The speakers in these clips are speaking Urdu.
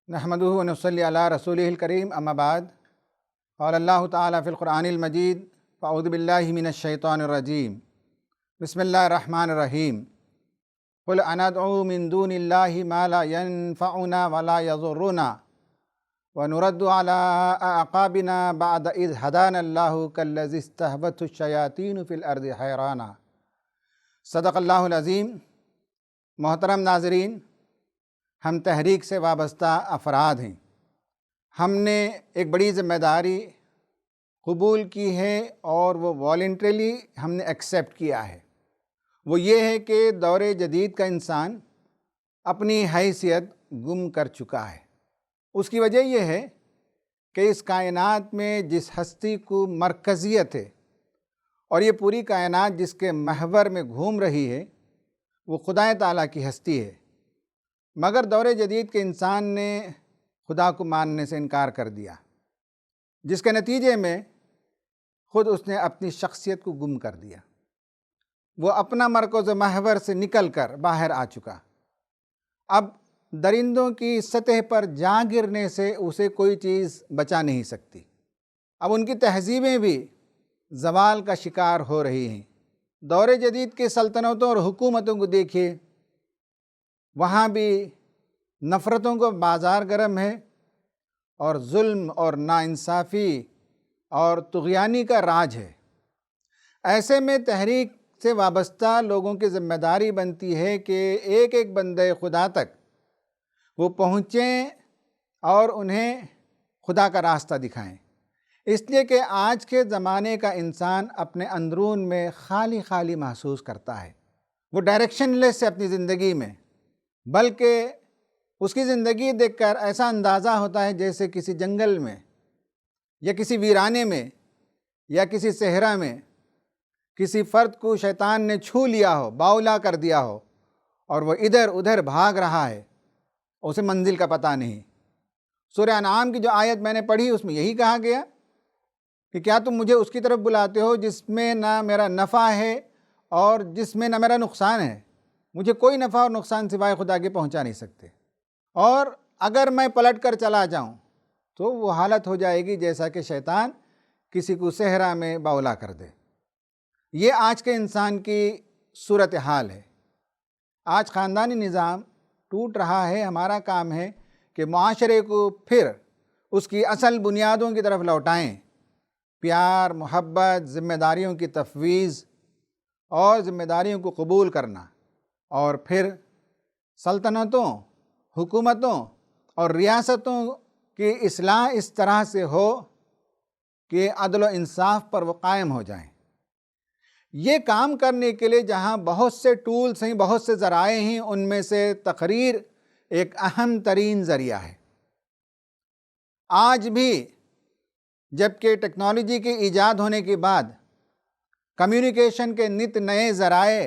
نحمدہ و نصلی علی رسولہ الکریم اما بعد قال اللہ تعالیٰ فی القرآن المجید فاعوذ باللہ من الشیطان الرجیم بسم اللہ الرحمن الرحیم قل اندعو من دون اللہ ما لا ينفعنا ولا يضرنا ونرد على اعقابنا بعد اذ هدانا اللہ كالذی استہوته الشیاطین فی الارض حیرانا۔ صدق اللہ العظیم۔ محترم ناظرین، ہم تحریک سے وابستہ افراد ہیں۔ ہم نے ایک بڑی ذمہ داری قبول کی ہے اور وہ والنٹریلی ہم نے ایکسیپٹ کیا ہے۔ وہ یہ ہے کہ دور جدید کا انسان اپنی حیثیت گم کر چکا ہے۔ اس کی وجہ یہ ہے کہ اس کائنات میں جس ہستی کو مرکزیت ہے اور یہ پوری کائنات جس کے محور میں گھوم رہی ہے وہ خدا تعالیٰ کی ہستی ہے، مگر دور جدید کے انسان نے خدا کو ماننے سے انکار کر دیا، جس کے نتیجے میں خود اس نے اپنی شخصیت کو گم کر دیا۔ وہ اپنا مرکز و محور سے نکل کر باہر آ چکا۔ اب درندوں کی سطح پر جا گرنے سے اسے کوئی چیز بچا نہیں سکتی۔ اب ان کی تہذیبیں بھی زوال کا شکار ہو رہی ہیں۔ دور جدید کی سلطنتوں اور حکومتوں کو دیکھیے، وہاں بھی نفرتوں کا بازار گرم ہے اور ظلم اور ناانصافی اور طغیانی کا راج ہے۔ ایسے میں تحریک سے وابستہ لوگوں کی ذمہ داری بنتی ہے کہ ایک ایک بندے خدا تک وہ پہنچیں اور انہیں خدا کا راستہ دکھائیں، اس لیے کہ آج کے زمانے کا انسان اپنے اندرون میں خالی خالی محسوس کرتا ہے۔ وہ ڈائریکشن لیس ہے اپنی زندگی میں، بلکہ اس کی زندگی دیکھ کر ایسا اندازہ ہوتا ہے جیسے کسی جنگل میں یا کسی ویرانے میں یا کسی صحرا میں کسی فرد کو شیطان نے چھو لیا ہو، باولا کر دیا ہو اور وہ ادھر ادھر بھاگ رہا ہے، اسے منزل کا پتہ نہیں۔ سورہ انعام کی جو آیت میں نے پڑھی اس میں یہی کہا گیا کہ کیا تم مجھے اس کی طرف بلاتے ہو جس میں نہ میرا نفع ہے اور جس میں نہ میرا نقصان ہے؟ مجھے کوئی نفع اور نقصان سوائے خدا کے پہنچا نہیں سکتے، اور اگر میں پلٹ کر چلا جاؤں تو وہ حالت ہو جائے گی جیسا کہ شیطان کسی کو صحرا میں باولا کر دے۔ یہ آج کے انسان کی صورتحال ہے۔ آج خاندانی نظام ٹوٹ رہا ہے۔ ہمارا کام ہے کہ معاشرے کو پھر اس کی اصل بنیادوں کی طرف لوٹائیں، پیار، محبت، ذمہ داریوں کی تفویض اور ذمہ داریوں کو قبول کرنا، اور پھر سلطنتوں، حکومتوں اور ریاستوں کی اصلاح اس طرح سے ہو کہ عدل و انصاف پر وہ قائم ہو جائیں۔ یہ کام کرنے کے لیے جہاں بہت سے ٹولز ہیں، بہت سے ذرائع ہیں، ان میں سے تقریر ایک اہم ترین ذریعہ ہے۔ آج بھی جبکہ ٹیکنالوجی کے ایجاد ہونے کے بعد کمیونیکیشن کے نت نئے ذرائع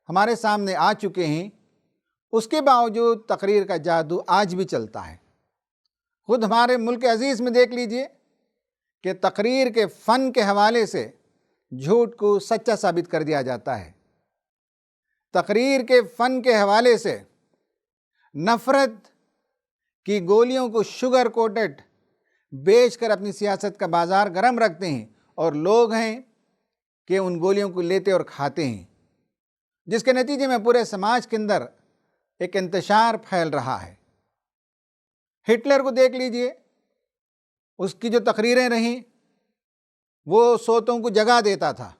ہمارے سامنے آ چکے ہیں، اس کے باوجود تقریر کا جادو آج بھی چلتا ہے۔ خود ہمارے ملک عزیز میں دیکھ لیجئے کہ تقریر کے فن کے حوالے سے جھوٹ کو سچا ثابت کر دیا جاتا ہے۔ تقریر کے فن کے حوالے سے نفرت کی گولیوں کو شوگر کوٹڈ بیچ کر اپنی سیاست کا بازار گرم رکھتے ہیں، اور لوگ ہیں کہ ان گولیوں کو لیتے اور کھاتے ہیں، جس کے نتیجے میں پورے سماج کے اندر ایک انتشار پھیل رہا ہے۔ ہٹلر کو دیکھ لیجئے، اس کی جو تقریریں رہیں وہ صوتوں کو جگا دیتا تھا،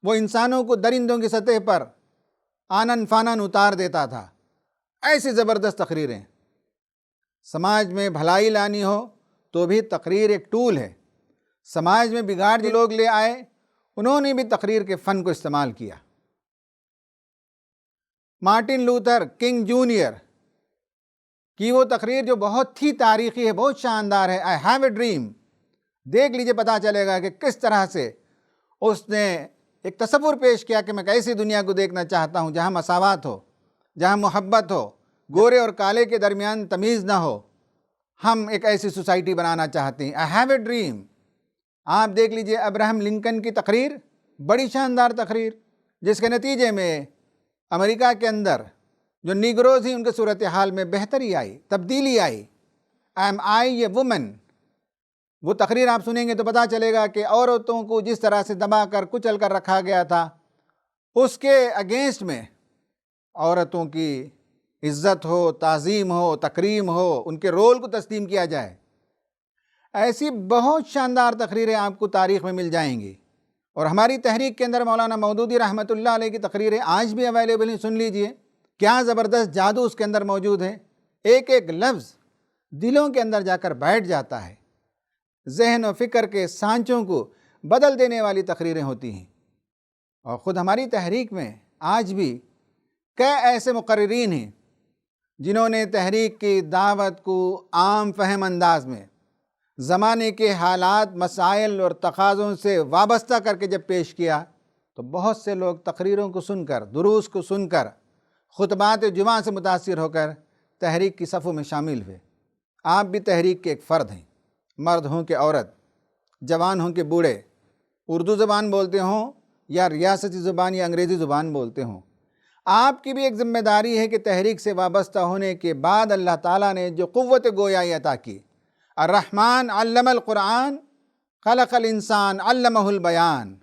وہ انسانوں کو درندوں کی سطح پر آنن فانن اتار دیتا تھا۔ ایسی زبردست تقریریں۔ سماج میں بھلائی لانی ہو تو بھی تقریر ایک ٹول ہے۔ سماج میں بگاڑ جو لوگ لے آئے انہوں نے بھی تقریر کے فن کو استعمال کیا۔ مارٹن لوتھر کنگ جونیئر کی وہ تقریر جو بہت ہی تاریخی ہے، بہت شاندار ہے، آئی ہیو اے ڈریم، دیکھ لیجئے پتہ چلے گا کہ کس طرح سے اس نے ایک تصور پیش کیا کہ میں کیسی دنیا کو دیکھنا چاہتا ہوں جہاں مساوات ہو، جہاں محبت ہو، گورے اور کالے کے درمیان تمیز نہ ہو۔ ہم ایک ایسی سوسائٹی بنانا چاہتے ہیں، آئی ہیو اے ڈریم۔ آپ دیکھ لیجئے ابراہم لنکن کی تقریر، بڑی شاندار تقریر، جس کے نتیجے میں امریکہ کے اندر جو نیگروز ہیں ان کے صورتحال میں بہتری آئی، تبدیلی آئی. ایم آئی یہ وومن، وہ تقریر آپ سنیں گے تو پتہ چلے گا کہ عورتوں کو جس طرح سے دبا کر کچل کر رکھا گیا تھا، اس کے اگینسٹ میں عورتوں کی عزت ہو، تعظیم ہو، تکریم ہو، ان کے رول کو تسلیم کیا جائے. ایسی بہت شاندار تقریریں آپ کو تاریخ میں مل جائیں گی. اور ہماری تحریک کے اندر مولانا مودودی رحمۃ اللہ علیہ کی تقریریں آج بھی اویلیبل ہیں، سن لیجئے. کیا زبردست جادو اس کے اندر موجود ہے. ایک ایک لفظ دلوں کے اندر جا کر بیٹھ جاتا ہے، ذہن و فکر کے سانچوں کو بدل دینے والی تقریریں ہوتی ہیں. اور خود ہماری تحریک میں آج بھی کئی ایسے مقررین ہیں جنہوں نے تحریک کی دعوت کو عام فہم انداز میں زمانے کے حالات، مسائل اور تقاضوں سے وابستہ کر کے جب پیش کیا تو بہت سے لوگ تقریروں کو سن کر، دروس کو سن کر، خطبات جمعہ سے متاثر ہو کر تحریک کی صفوں میں شامل ہوئے. آپ بھی تحریک کے ایک فرد ہیں، مرد ہوں کہ عورت، جوان ہوں کہ بوڑھے، اردو زبان بولتے ہوں یا ریاستی زبان یا انگریزی زبان بولتے ہوں. آپ کی بھی ایک ذمہ داری ہے کہ تحریک سے وابستہ ہونے کے بعد اللہ تعالیٰ نے جو قوت گویائی عطا کی، الرحمن علم القرآن خلق الانسان علمہ البیان،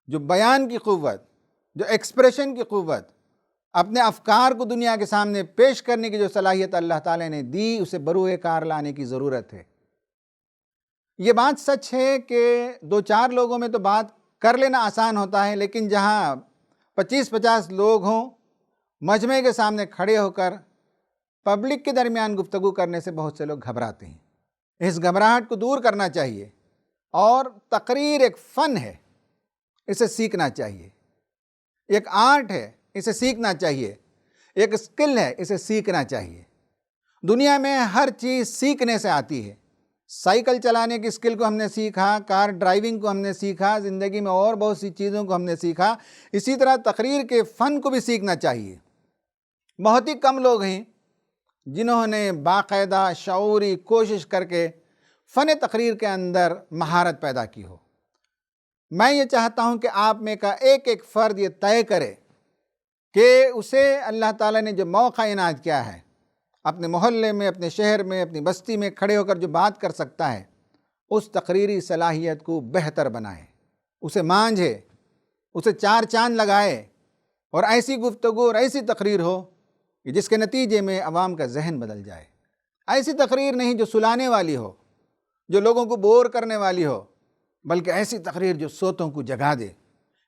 جو بیان کی قوت، جو ایکسپریشن کی قوت، اپنے افکار کو دنیا کے سامنے پیش کرنے کی جو صلاحیت اللہ تعالیٰ نے دی، اسے بروئے کار لانے کی ضرورت ہے. یہ بات سچ ہے کہ دو چار لوگوں میں تو بات کر لینا آسان ہوتا ہے، لیکن جہاں 25-50 لوگ ہوں، مجمع کے سامنے کھڑے ہو کر پبلک کے درمیان گفتگو کرنے سے بہت سے لوگ گھبراتے ہیں. اس گھبراہٹ کو دور کرنا چاہیے. اور تقریر ایک فن ہے، اسے سیکھنا چاہیے. ایک آرٹ ہے، اسے سیکھنا چاہیے. ایک اسکل ہے، اسے سیکھنا چاہیے. دنیا میں ہر چیز سیکھنے سے آتی ہے. سائیکل چلانے کی اسکل کو ہم نے سیکھا، کار ڈرائیونگ کو ہم نے سیکھا، زندگی میں اور بہت سی چیزوں کو ہم نے سیکھا. اسی طرح تقریر کے فن کو بھی سیکھنا چاہیے. بہت ہی کم لوگ ہیں جنہوں نے باقاعدہ شعوری کوشش کر کے فن تقریر کے اندر مہارت پیدا کی ہو. میں یہ چاہتا ہوں کہ آپ میں کا ایک ایک فرد یہ طے کرے کہ اسے اللہ تعالیٰ نے جو موقع عنایت کیا ہے، اپنے محلے میں، اپنے شہر میں، اپنی بستی میں کھڑے ہو کر جو بات کر سکتا ہے، اس تقریری صلاحیت کو بہتر بنائے، اسے مانجھے، اسے چار چاند لگائے، اور ایسی گفتگو اور ایسی تقریر ہو کہ جس کے نتیجے میں عوام کا ذہن بدل جائے. ایسی تقریر نہیں جو سلانے والی ہو، جو لوگوں کو بور کرنے والی ہو، بلکہ ایسی تقریر جو صوتوں کو جگا دے،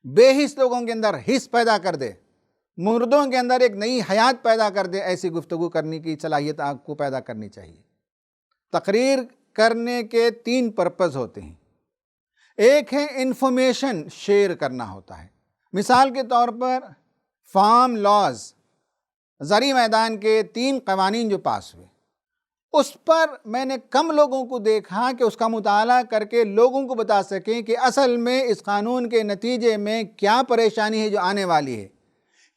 بے حس لوگوں کے اندر حس پیدا کر دے، مردوں کے اندر ایک نئی حیات پیدا کر دے. ایسی گفتگو کرنے کی صلاحیت آپ کو پیدا کرنی چاہیے. تقریر کرنے کے 3 پرپز ہوتے ہیں. ایک ہے انفارمیشن شیئر کرنا ہوتا ہے. مثال کے طور پر فارم لاز، زرعی میدان کے 3 قوانین جو پاس ہوئے، اس پر میں نے کم لوگوں کو دیکھا کہ اس کا مطالعہ کر کے لوگوں کو بتا سکیں کہ اصل میں اس قانون کے نتیجے میں کیا پریشانی ہے جو آنے والی ہے،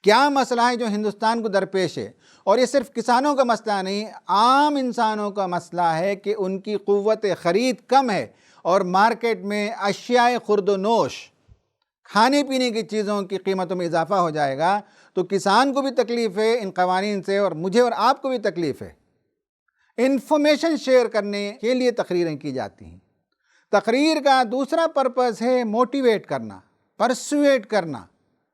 کیا مسئلہ ہے جو ہندوستان کو درپیش ہے. اور یہ صرف کسانوں کا مسئلہ نہیں، عام انسانوں کا مسئلہ ہے کہ ان کی قوت خرید کم ہے اور مارکیٹ میں اشیاء خرد و نوش، کھانے پینے کی چیزوں کی قیمتوں میں اضافہ ہو جائے گا تو کسان کو بھی تکلیف ہے ان قوانین سے، اور مجھے اور آپ کو بھی تکلیف ہے. انفارمیشن شیئر کرنے کے لیے تقریریں کی جاتی ہیں. تقریر کا دوسرا پرپز ہے موٹیویٹ کرنا، پرسویٹ کرنا.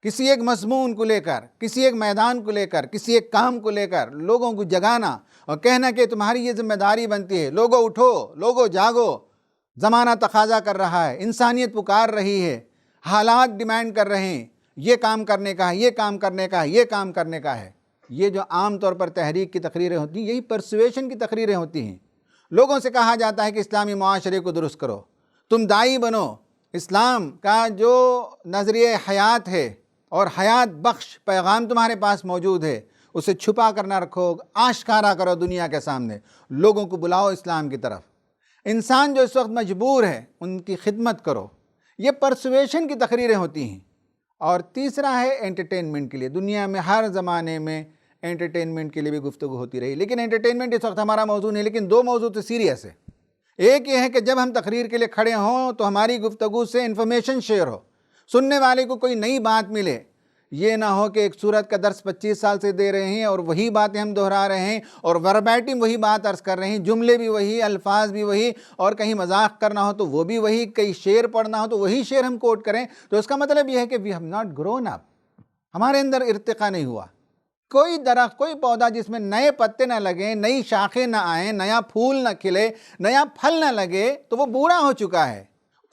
کسی ایک مضمون کو لے کر، کسی ایک میدان کو لے کر، کسی ایک کام کو لے کر لوگوں کو جگانا اور کہنا کہ تمہاری یہ ذمہ داری بنتی ہے، لوگوں اٹھو، لوگوں جاگو، زمانہ تقاضا کر رہا ہے، انسانیت پکار رہی ہے، حالات ڈیمانڈ کر رہے ہیں، یہ کام کرنے کا ہے، یہ کام کرنے کا ہے، یہ کام کرنے کا ہے. یہ جو عام طور پر تحریک کی تقریریں ہوتی ہیں، یہی پرسویشن کی تقریریں ہوتی ہیں. لوگوں سے کہا جاتا ہے کہ اسلامی معاشرے کو درست کرو، تم داعی بنو، اسلام کا جو نظریہ حیات ہے اور حیات بخش پیغام تمہارے پاس موجود ہے، اسے چھپا کر نہ رکھو، آشکارا کرو دنیا کے سامنے، لوگوں کو بلاؤ اسلام کی طرف. انسان جو اس وقت مجبور ہے ان کی خدمت کرو. یہ پرسویشن کی تقریریں ہوتی ہیں. اور تیسرا ہے انٹرٹینمنٹ کے لیے. دنیا میں ہر زمانے میں انٹرٹینمنٹ کے لیے بھی گفتگو ہوتی رہی، لیکن انٹرٹینمنٹ اس وقت ہمارا موضوع نہیں، لیکن 2 موضوع تو سیریس ہے. ایک یہ ہے کہ جب ہم تقریر کے لیے کھڑے ہوں تو ہماری گفتگو سے انفارمیشن شیئر ہو، سننے والے کو کوئی نئی بات ملے، یہ نہ ہو کہ ایک سورت کا درس 25 سال سے دے رہے ہیں اور وہی باتیں ہم دہرا رہے ہیں اور وربیٹم وہی بات عرض کر رہے ہیں، جملے بھی وہی، الفاظ بھی وہی، اور کہیں مذاق کرنا ہو تو وہ بھی وہی، کہیں شعر پڑھنا ہو تو وہی شعر ہم کوٹ کریں، تو اس کا مطلب یہ ہے کہ we have not grown up, ہمارے اندر ارتقا نہیں ہوا۔ کوئی درخت، کوئی پودا جس میں نئے پتے نہ لگیں، نئی شاخیں نہ آئیں، نیا پھول نہ کھلے، نیا پھل نہ لگے، تو وہ بوڑھا ہو چکا ہے،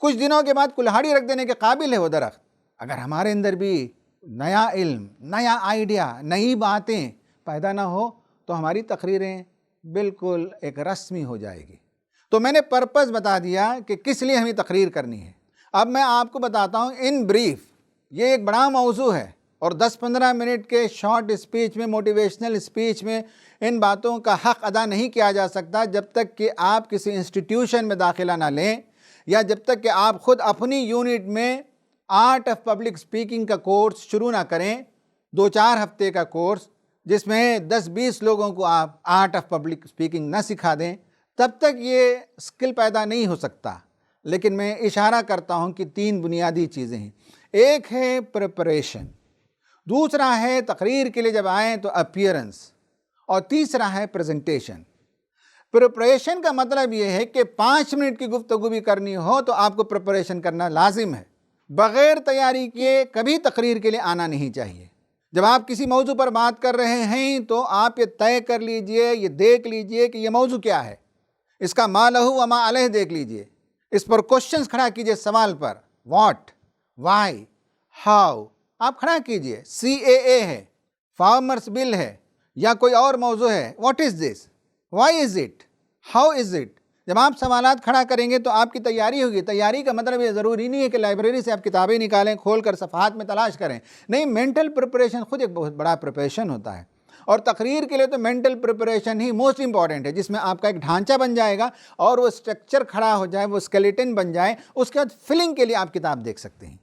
کچھ دنوں کے بعد کلہاڑی رکھ دینے کے قابل ہے وہ درخت۔ اگر ہمارے اندر بھی نیا علم، نیا آئیڈیا، نئی باتیں پیدا نہ ہو تو ہماری تقریریں بالکل ایک رسمی ہو جائے گی۔ تو میں نے پرپس بتا دیا کہ کس لیے ہمیں تقریر کرنی ہے۔ اب میں آپ کو بتاتا ہوں ان بریف، یہ ایک بڑا موضوع ہے اور 10-15 منٹ کے شارٹ اسپیچ میں، موٹیویشنل اسپیچ میں ان باتوں کا حق ادا نہیں کیا جا سکتا جب تک کہ آپ کسی انسٹیٹیوشن میں داخلہ نہ لیں، یا جب تک کہ آپ خود اپنی یونٹ میں آرٹ آف پبلک اسپیکنگ کا کورس شروع نہ کریں، 2-4 ہفتے کا کورس جس میں 10-20 لوگوں کو آپ آرٹ آف پبلک اسپیکنگ نہ سکھا دیں، تب تک یہ اسکل پیدا نہیں ہو سکتا۔ لیکن میں اشارہ کرتا ہوں کہ 3 بنیادی چیزیں ہیں۔ ایک ہے پریپریشن، دوسرا ہے تقریر کے لیے جب آئیں تو اپیئرنس، اور تیسرا ہے پریزنٹیشن۔ پریپریشن کا مطلب یہ ہے کہ 5 منٹ کی گفتگو بھی کرنی ہو تو آپ کو پریپریشن کرنا لازم ہے۔ بغیر تیاری کیے کبھی تقریر کے لیے آنا نہیں چاہیے۔ جب آپ کسی موضوع پر بات کر رہے ہیں تو آپ یہ طے کر لیجئے، یہ دیکھ لیجئے کہ یہ موضوع کیا ہے، اس کا ما لہ و ما علیہ دیکھ لیجئے، اس پر کوشچنز کھڑا کیجئے، سوال پر واٹ، وائی، ہاؤ آپ کھڑا کیجئے۔ CAA ہے، فارمرز بل ہے، یا کوئی اور موضوع ہے، what is this, why is it, how is it. جب آپ سوالات کھڑا کریں گے تو آپ کی تیاری ہوگی۔ تیاری کا مطلب یہ ضروری نہیں ہے کہ لائبریری سے آپ کتابیں نکالیں، کھول کر صفحات میں تلاش کریں، نہیں، مینٹل پریپریشن خود ایک بہت بڑا پریپریشن ہوتا ہے، اور تقریر کے لیے تو مینٹل پریپریشن ہی موسٹ امپورٹنٹ ہے، جس میں آپ کا ایک ڈھانچہ بن جائے گا اور وہ اسٹرکچر کھڑا ہو جائے، وہ اسکیلیٹن بن جائے، اس کے بعد فلنگ کے لیے آپ کتاب دیکھ سکتے ہیں۔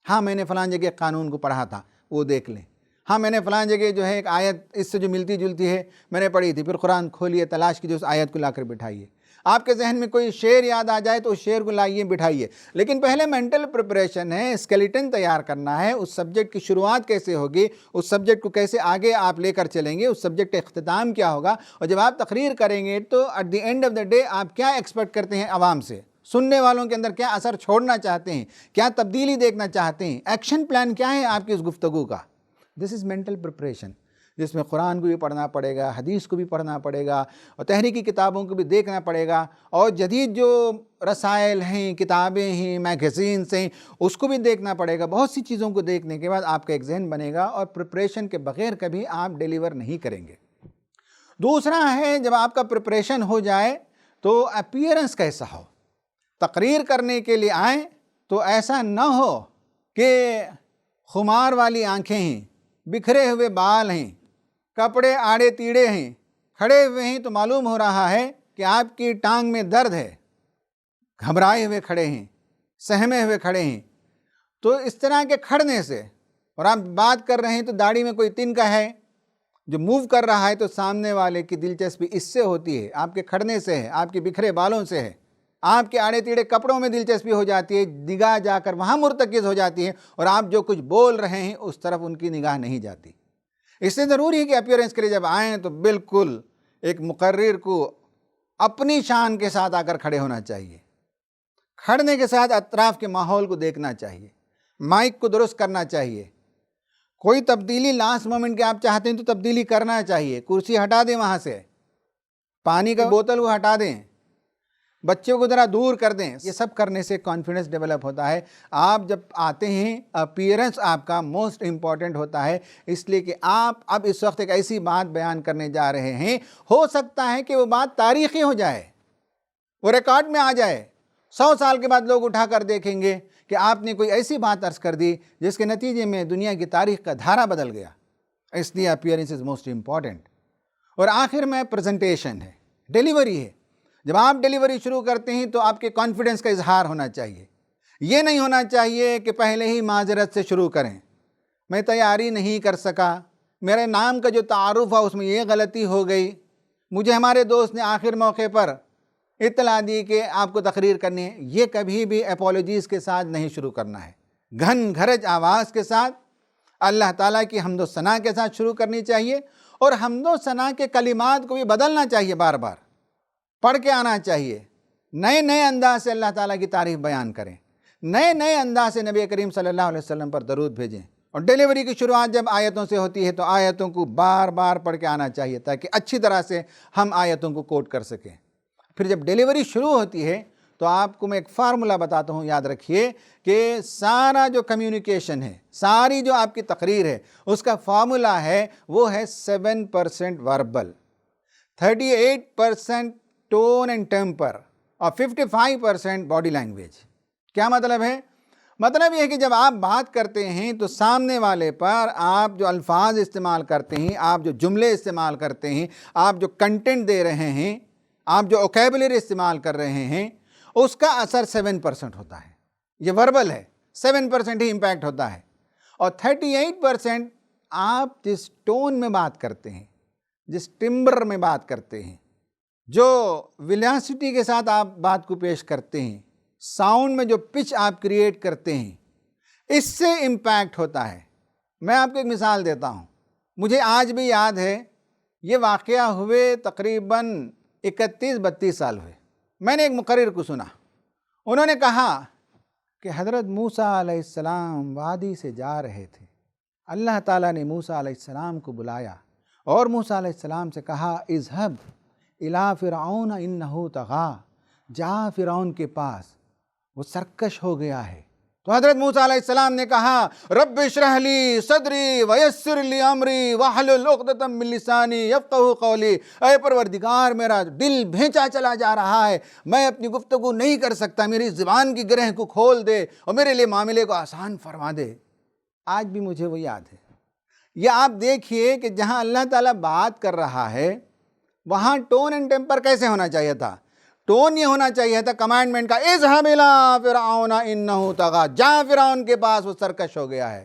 ہاں میں نے فلاں جگہ قانون کو پڑھا تھا، وہ دیکھ لیں۔ ہاں میں نے فلاں جگہ جو ہے ایک آیت اس سے جو ملتی جلتی ہے میں نے پڑھی تھی، پھر قرآن کھولیے، تلاش کیجیے، اس آیت کو لا کر بٹھائیے۔ آپ کے ذہن میں کوئی شعر یاد آ جائے تو اس شعر کو لائیے، بٹھائیے۔ لیکن پہلے مینٹل پریپریشن ہے، اسکیلیٹن تیار کرنا ہے، اس سبجیکٹ کی شروعات کیسے ہوگی، اس سبجیکٹ کو کیسے آگے آپ لے کر چلیں گے، اس سبجیکٹ کا اختتام کیا ہوگا، اور جب آپ تقریر کریں گے تو at the end of the day آپ کیا ایکسپیکٹ کرتے ہیں عوام سے، سننے والوں کے اندر کیا اثر چھوڑنا چاہتے ہیں، کیا تبدیلی دیکھنا چاہتے ہیں، ایکشن پلان کیا ہے آپ کی اس گفتگو کا۔ دس از مینٹل پریپریشن، جس میں قرآن کو بھی پڑھنا پڑے گا، حدیث کو بھی پڑھنا پڑے گا، اور تحریکی کتابوں کو بھی دیکھنا پڑے گا، اور جدید جو رسائل ہیں، کتابیں ہیں، میگزینس ہیں، اس کو بھی دیکھنا پڑے گا۔ بہت سی چیزوں کو دیکھنے کے بعد آپ کا ایک ذہن بنے گا، اور پریپریشن کے بغیر کبھی آپ ڈیلیور نہیں کریں گے۔ دوسرا ہے، جب آپ کا پریپریشن ہو جائے تو اپیئرنس کیسا ہو۔ تقریر کرنے کے لیے آئیں تو ایسا نہ ہو کہ خمار والی آنکھیں ہیں، بکھرے ہوئے بال ہیں، کپڑے آڑے تیڑے ہیں، کھڑے ہوئے ہیں تو معلوم ہو رہا ہے کہ آپ کی ٹانگ میں درد ہے، گھبرائے ہوئے کھڑے ہیں، سہمے ہوئے کھڑے ہیں۔ تو اس طرح کے کھڑنے سے، اور آپ بات کر رہے ہیں تو داڑھی میں کوئی تنکا ہے جو موو کر رہا ہے، تو سامنے والے کی دلچسپی اس سے ہوتی ہے، آپ کے کھڑنے سے ہے، آپ کے بکھرے بالوں سے ہے، آپ کے آڑے تیڑے کپڑوں میں دلچسپی ہو جاتی ہے، نگاہ جا کر وہاں مرتکز ہو جاتی ہے، اور آپ جو کچھ بول رہے ہیں اس طرف ان کی نگاہ نہیں جاتی۔ اس سے ضروری ہے کہ اپیئرنس کے لیے جب آئیں تو بالکل ایک مقرر کو اپنی شان کے ساتھ آ کر کھڑے ہونا چاہیے، کھڑنے کے ساتھ اطراف کے ماحول کو دیکھنا چاہیے، مائک کو درست کرنا چاہیے۔ کوئی تبدیلی لاسٹ مومنٹ کے آپ چاہتے ہیں تو تبدیلی کرنا چاہیے، کرسی ہٹا دیں، وہاں سے پانی کا بوتل وہ ہٹا دیں، بچوں کو ذرا دور کر دیں۔ یہ سب کرنے سے کانفیڈنس ڈیولپ ہوتا ہے۔ آپ جب آتے ہیں اپیئرنس آپ کا موسٹ امپورٹنٹ ہوتا ہے، اس لیے کہ آپ اب اس وقت ایک ایسی بات بیان کرنے جا رہے ہیں، ہو سکتا ہے کہ وہ بات تاریخی ہو جائے، وہ ریکارڈ میں آ جائے، 100 سال کے بعد لوگ اٹھا کر دیکھیں گے کہ آپ نے کوئی ایسی بات عرض کر دی جس کے نتیجے میں دنیا کی تاریخ کا دھارا بدل گیا۔ اس لیے اپیئرنس از موسٹ امپورٹنٹ۔ اور آخر میں پریزنٹیشن ہے، ڈیلیوری ہے۔ جب آپ ڈیلیوری شروع کرتے ہیں تو آپ کے کانفیڈنس کا اظہار ہونا چاہیے۔ یہ نہیں ہونا چاہیے کہ پہلے ہی معذرت سے شروع کریں، میں تیاری نہیں کر سکا، میرے نام کا جو تعارف ہے اس میں یہ غلطی ہو گئی، مجھے ہمارے دوست نے آخر موقع پر اطلاع دی کہ آپ کو تقریر کرنی ہے۔ یہ کبھی بھی اپولوجیز کے ساتھ نہیں شروع کرنا ہے، گھن گھرج آواز کے ساتھ اللہ تعالیٰ کی حمد و ثنا کے ساتھ شروع کرنی چاہیے، اور حمد و ثنا کے کلمات کو بھی بدلنا چاہیے، بار بار پڑھ کے آنا چاہیے، نئے نئے انداز سے اللہ تعالیٰ کی تعریف بیان کریں، نئے نئے انداز سے نبی کریم صلی اللہ علیہ وسلم پر درود بھیجیں، اور ڈیلیوری کی شروعات جب آیتوں سے ہوتی ہے تو آیتوں کو بار بار پڑھ کے آنا چاہیے تاکہ اچھی طرح سے ہم آیتوں کو کوٹ کر سکیں۔ پھر جب ڈیلیوری شروع ہوتی ہے تو آپ کو میں ایک فارمولا بتاتا ہوں، یاد رکھیے کہ سارا جو کمیونیکیشن ہے، ساری جو آپ کی تقریر ہے، اس کا فارمولا ہے، وہ ہے 7% وربل، 38% ٹون اینڈ ٹیمپر، اور 55% باڈی لینگویج۔ کیا مطلب ہے؟ مطلب یہ ہے کہ جب آپ بات کرتے ہیں تو سامنے والے پر آپ جو الفاظ استعمال کرتے ہیں، آپ جو جملے استعمال کرتے ہیں، آپ جو کنٹینٹ دے رہے ہیں، آپ جو اوکیبلری استعمال کر رہے ہیں، اس کا اثر 7% ہوتا ہے۔ یہ وربل ہے، 7% ہی امپیکٹ ہوتا ہے، اور 38% آپ جس ٹون میں بات کرتے ہیں، جس ٹمبر میں بات کرتے ہیں، جو ویلاسٹی کے ساتھ آپ بات کو پیش کرتے ہیں، ساؤنڈ میں جو پچ آپ کریٹ کرتے ہیں، اس سے امپیکٹ ہوتا ہے۔ میں آپ کو ایک مثال دیتا ہوں، مجھے آج بھی یاد ہے، یہ واقعہ ہوئے تقریباً 31-32 سال ہوئے۔ میں نے ایک مقرر کو سنا، انہوں نے کہا کہ حضرت موسیٰ علیہ السلام وادی سے جا رہے تھے، اللہ تعالیٰ نے موسیٰ علیہ السلام کو بلایا اور موسیٰ علیہ السلام سے کہا اذهب الی فرعون انہ طغی، جا فرعون کے پاس، وہ سرکش ہو گیا ہے۔ تو حضرت موسیٰ علیہ السلام نے کہا رب اشرح لی صدری ویسر لی امری واحلل عقدۃ من لسانی یفقہوا قولی، اے پروردگار میرا دل بھینچا چلا جا رہا ہے، میں اپنی گفتگو نہیں کر سکتا، میری زبان کی گرہ کو کھول دے اور میرے لیے معاملے کو آسان فرما دے۔ آج بھی مجھے وہ یاد ہے۔ یہ آپ دیکھیے کہ جہاں اللہ تعالیٰ بات کر رہا ہے وہاں ٹون اینڈ ٹیمپر کیسے ہونا چاہیے تھا؟ ٹون یہ ہونا چاہیے تھا کمانڈمنٹ کا، اذهب الی فرعون انہ طغی، جا فرعون کے پاس، وہ سرکش ہو گیا ہے۔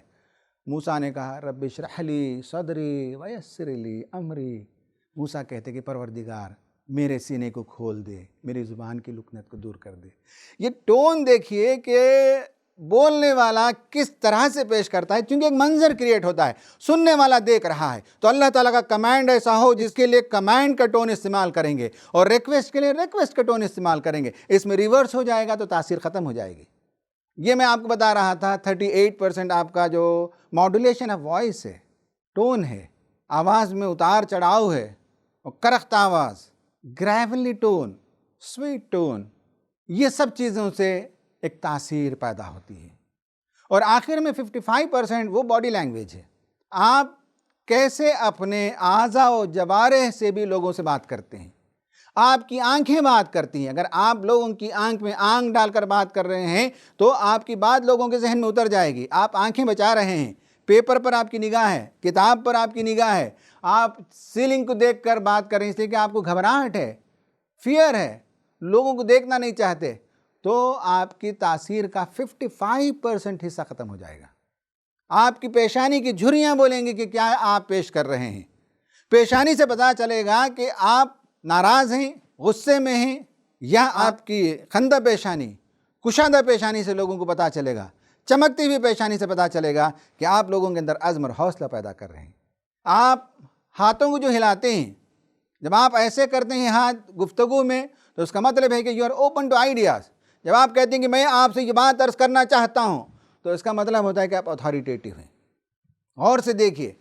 موسیٰ نے کہا رب اشرح لی صدری ویسر لی امری، موسیٰ کہتے کہ پروردگار میرے سینے کو کھول دے، میری زبان کی لکنت کو دور کر دے۔ یہ ٹون دیکھیے کہ بولنے والا کس طرح سے پیش کرتا ہے، چونکہ ایک منظر کریٹ ہوتا ہے، سننے والا دیکھ رہا ہے، تو اللہ تعالیٰ کا کمانڈ ایسا ہو جس کے لیے کمانڈ کا ٹون استعمال کریں گے اور ریکویسٹ کے لیے ریکویسٹ کا ٹون استعمال کریں گے، اس میں ریورس ہو جائے گا تو تاثیر ختم ہو جائے گی۔ یہ میں آپ کو بتا رہا تھا 38% آپ کا جو ماڈولیشن آف وائس ہے، ٹون ہے، آواز میں اتار چڑھاؤ ہے، اور کرخت آواز، گریولی ٹون، سویٹ ٹون، یہ سب چیزوں سے ایک تاثیر پیدا ہوتی ہے۔ اور آخر میں 55% وہ باڈی لینگویج ہے، آپ کیسے اپنے اعضاء و جوارح سے بھی لوگوں سے بات کرتے ہیں، آپ کی آنکھیں بات کرتی ہیں۔ اگر آپ لوگوں کی آنکھ میں آنکھ ڈال کر بات کر رہے ہیں تو آپ کی بات لوگوں کے ذہن میں اتر جائے گی، آپ آنکھیں بچا رہے ہیں، پیپر پر آپ کی نگاہ ہے، کتاب پر آپ کی نگاہ ہے، آپ سیلنگ کو دیکھ کر بات کر رہے ہیں اس لیے کہ آپ کو گھبراہٹ ہے، فیئر ہے، لوگوں کو دیکھنا نہیں چاہتے، تو آپ کی تاثیر کا 55% حصہ ختم ہو جائے گا۔ آپ کی پیشانی کی جھریاں بولیں گے کہ کیا آپ پیش کر رہے ہیں، پیشانی سے پتہ چلے گا کہ آپ ناراض ہیں، غصے میں ہیں، یا آپ کی خندہ پیشانی، کشادہ پیشانی سے لوگوں کو پتہ چلے گا، چمکتی ہوئی پیشانی سے پتہ چلے گا کہ آپ لوگوں کے اندر عزم اور حوصلہ پیدا کر رہے ہیں۔ آپ ہاتھوں کو جو ہلاتے ہیں، جب آپ ایسے کرتے ہیں ہاتھ گفتگو میں، تو اس کا مطلب ہے کہ you are open to ideas. جب آپ کہتے ہیں کہ میں آپ سے یہ بات عرض کرنا چاہتا ہوں، تو اس کا مطلب ہوتا ہے کہ آپ اتھارٹیٹیو ہیں۔ غور سے دیکھیے،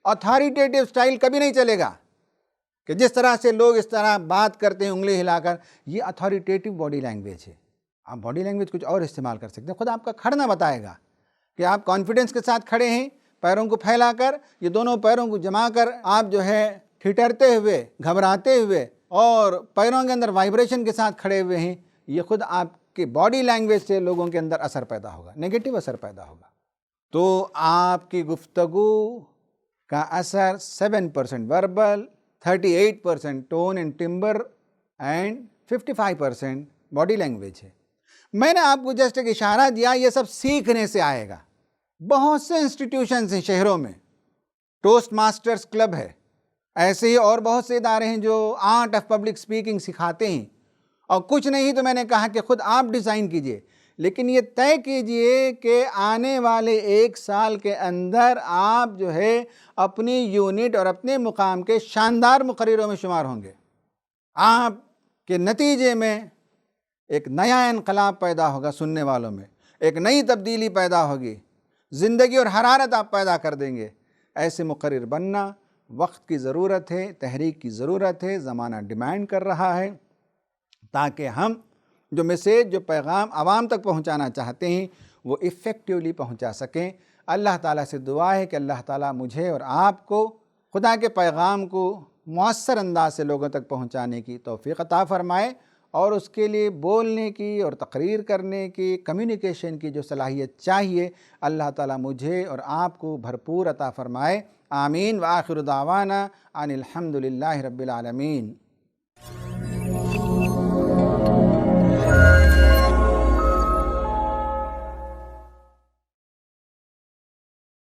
اتھارٹیٹیو سٹائل کبھی نہیں چلے گا کہ جس طرح سے لوگ اس طرح بات کرتے ہیں انگلی ہلا کر، یہ اتھارٹیٹیو باڈی لینگویج ہے۔ آپ باڈی لینگویج کچھ اور استعمال کر سکتے ہیں، خود آپ کا کھڑنا بتائے گا کہ آپ کانفیڈنس کے ساتھ کھڑے ہیں، پیروں کو پھیلا کر، یہ دونوں پیروں کو جما کر آپ جو ہے ٹھٹرتے ہوئے، گھبراتے ہوئے اور پیروں کے اندر وائبریشن کے ساتھ کھڑے ہوئے ہیں، یہ خود آپ کی باڈی لینگویج سے لوگوں کے اندر اثر پیدا ہوگا، نیگیٹو اثر پیدا ہوگا۔ تو آپ کی گفتگو کا اثر 7% verbal, 38% tone and timber and 55% body language ہے۔ میں نے آپ کو جسٹ ایک اشارہ دیا، یہ سب سیکھنے سے آئے گا۔ بہت سے انسٹیٹیوشنز ہیں شہروں میں، ٹوسٹ ماسٹرز کلب ہے، ایسے ہی اور بہت سے ادارے ہیں جو آرٹ آف پبلک سپیکنگ سکھاتے ہیں، اور کچھ نہیں تو میں نے کہا کہ خود آپ ڈیزائن کیجئے۔ لیکن یہ طے کیجئے کہ آنے والے 1 سال کے اندر آپ جو ہے اپنی یونٹ اور اپنے مقام کے شاندار مقرروں میں شمار ہوں گے۔ آپ کے نتیجے میں ایک نیا انقلاب پیدا ہوگا، سننے والوں میں ایک نئی تبدیلی پیدا ہوگی، زندگی اور حرارت آپ پیدا کر دیں گے۔ ایسے مقرر بننا وقت کی ضرورت ہے، تحریک کی ضرورت ہے، زمانہ ڈیمانڈ کر رہا ہے، تاکہ ہم جو میسیج، جو پیغام عوام تک پہنچانا چاہتے ہیں وہ ایفیکٹیولی پہنچا سکیں۔ اللہ تعالیٰ سے دعا ہے کہ اللہ تعالیٰ مجھے اور آپ کو خدا کے پیغام کو مؤثر انداز سے لوگوں تک پہنچانے کی توفیق عطا فرمائے، اور اس کے لیے بولنے کی اور تقریر کرنے کی، کمیونیکیشن کی جو صلاحیت چاہیے، اللہ تعالیٰ مجھے اور آپ کو بھرپور عطا فرمائے۔ آمین۔ وآخر دعوانا ان الحمد للہ رب العالمین۔